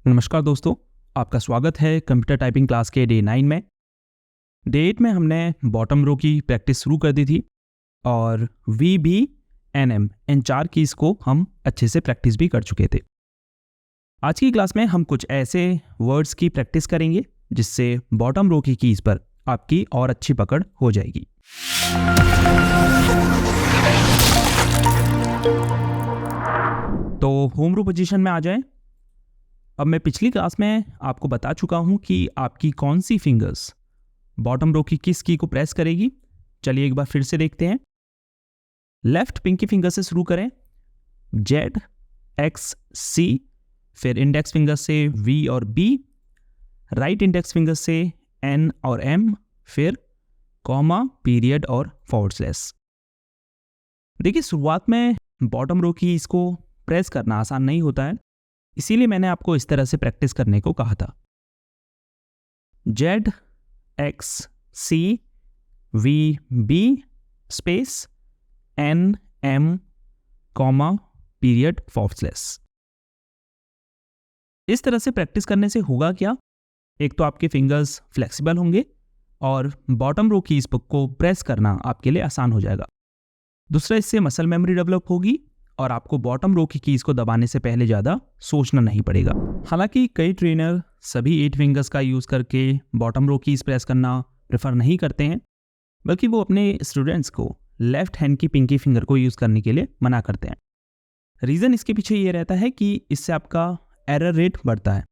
नमस्कार दोस्तों, आपका स्वागत है कंप्यूटर टाइपिंग क्लास के डे 9 में। डे 8 में हमने बॉटम रो की प्रैक्टिस शुरू कर दी थी और वी बी एन एम इन 4 कीज़ को हम अच्छे से प्रैक्टिस भी कर चुके थे। आज की क्लास में हम कुछ ऐसे वर्ड्स की प्रैक्टिस करेंगे जिससे बॉटम रो की कीज़ पर आपकी और अच्छी पकड़ हो जाएगी। तो होम रो पोजीशन में आ जाएं। अब मैं पिछली क्लास में आपको बता चुका हूं कि आपकी कौन सी फिंगर्स बॉटम रो की किस की को प्रेस करेगी। चलिए एक बार फिर से देखते हैं। लेफ्ट पिंकी फिंगर से शुरू करें, जेड, एक्स, सी, फिर इंडेक्स फिंगर से वी और बी, राइट इंडेक्स फिंगर से एन और एम, फिर कॉमा, पीरियड और फॉरवर्ड स्लैश। देखिए, शुरुआत में बॉटम रो की इसको प्रेस करना आसान नहीं होता है, इसीलिए मैंने आपको इस तरह से प्रैक्टिस करने को कहा था। Z, X, C, V, B, space, N, M, comma, period, forward slash. इस तरह से प्रैक्टिस करने से होगा क्या? एक तो आपके फिंगर्स फ्लेक्सिबल होंगे और बॉटम रो कीज को प्रेस करना आपके लिए आसान हो जाएगा। दूसरा, इससे मसल मेमोरी डेवलप होगी और आपको बॉटम रो की कीज को दबाने से पहले ज़्यादा सोचना नहीं पड़ेगा। हालांकि कई ट्रेनर सभी 8 फिंगर्स का यूज़ करके बॉटम रो कीज प्रेस करना प्रेफर नहीं करते हैं, बल्कि वो अपने स्टूडेंट्स को लेफ्ट हैंड की पिंकी फिंगर को यूज़ करने के लिए मना करते हैं। रीज़न इसके पीछे ये रहता है कि इससे आपका एरर रेट बढ़ता है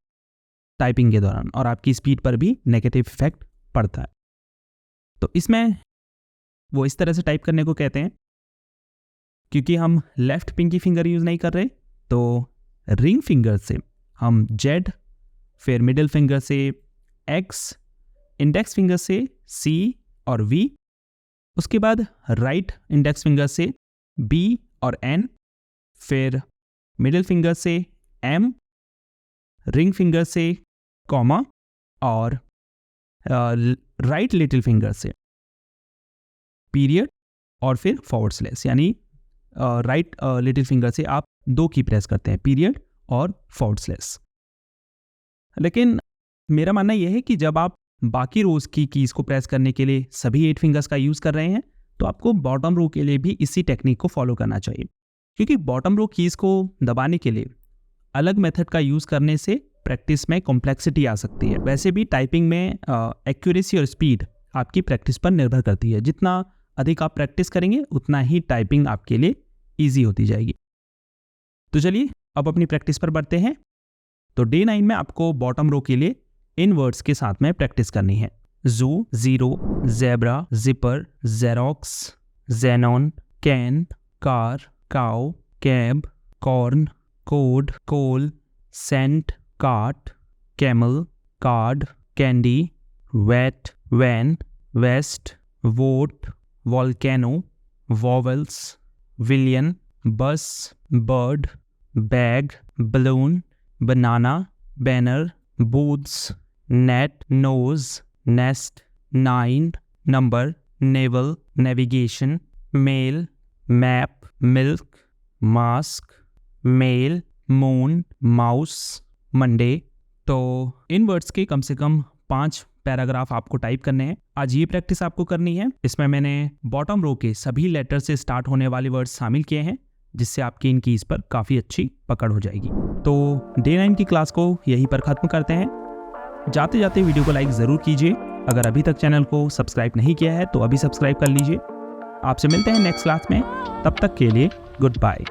टाइपिंग के दौरान और आपकी स्पीड पर भी नेगेटिव इफेक्ट पड़ता है। तो इसमें वो इस तरह से टाइप करने को कहते हैं। क्योंकि हम लेफ्ट पिंकी फिंगर यूज़ नहीं कर रहे, तो रिंग फिंगर से हम जेड, फिर मिडिल फिंगर से एक्स, इंडेक्स फिंगर से सी और वी, उसके बाद राइट इंडेक्स फिंगर से बी और एन, फिर मिडिल फिंगर से एम, रिंग फिंगर से कॉमा और राइट लिटिल फिंगर से पीरियड और फिर फॉरवर्ड स्लैश, यानी राइट लिटिल फिंगर से आप 2 की प्रेस करते हैं, पीरियड और फॉरवर्ड स्लैश। लेकिन मेरा मानना यह है कि जब आप बाकी रोज की कीज को प्रेस करने के लिए सभी 8 फिंगर्स का यूज़ कर रहे हैं, तो आपको बॉटम रो के लिए भी इसी टेक्निक को फॉलो करना चाहिए। क्योंकि बॉटम रो कीज को दबाने के लिए अलग मेथड का यूज़ करने से प्रैक्टिस में कॉम्प्लेक्सिटी आ सकती है। वैसे भी टाइपिंग में एक्यूरेसी और स्पीड आपकी प्रैक्टिस पर निर्भर करती है। जितना अधिक आप प्रैक्टिस करेंगे उतना ही टाइपिंग आपके लिए ईजी होती जाएगी। तो चलिए अब अपनी प्रैक्टिस पर बढ़ते हैं। तो डे 9 में आपको बॉटम रो के लिए इन वर्ड्स के साथ में प्रैक्टिस करनी है। Zoo, zero, zebra, zipper, xerox, xenon, can, car, cow, cab, corn, code, coal, cent, cart, camel, card, candy, wet, van, vest, vote, volcano, vowels, villain, bus, bird, bag, balloon, banana, banner, boots, net, nose, nest, 9, number, naval, navigation, mail, map, milk, mask, mail, moon, mouse, Monday. तो इन words के कम से कम 5 paragraph आपको type करने हैं। आज ये practice आपको करनी है। इसमें मैंने बॉटम रो के सभी लेटर से स्टार्ट होने वाले वर्ड्स शामिल किए हैं, जिससे आपकी इन कीज पर काफ़ी अच्छी पकड़ हो जाएगी। तो डे 9 की क्लास को यहीं पर ख़त्म करते हैं। जाते जाते वीडियो को लाइक ज़रूर कीजिए। अगर अभी तक चैनल को सब्सक्राइब नहीं किया है तो अभी सब्सक्राइब कर लीजिए। आपसे मिलते हैं नेक्स्ट क्लास में, तब तक के लिए गुड बाय।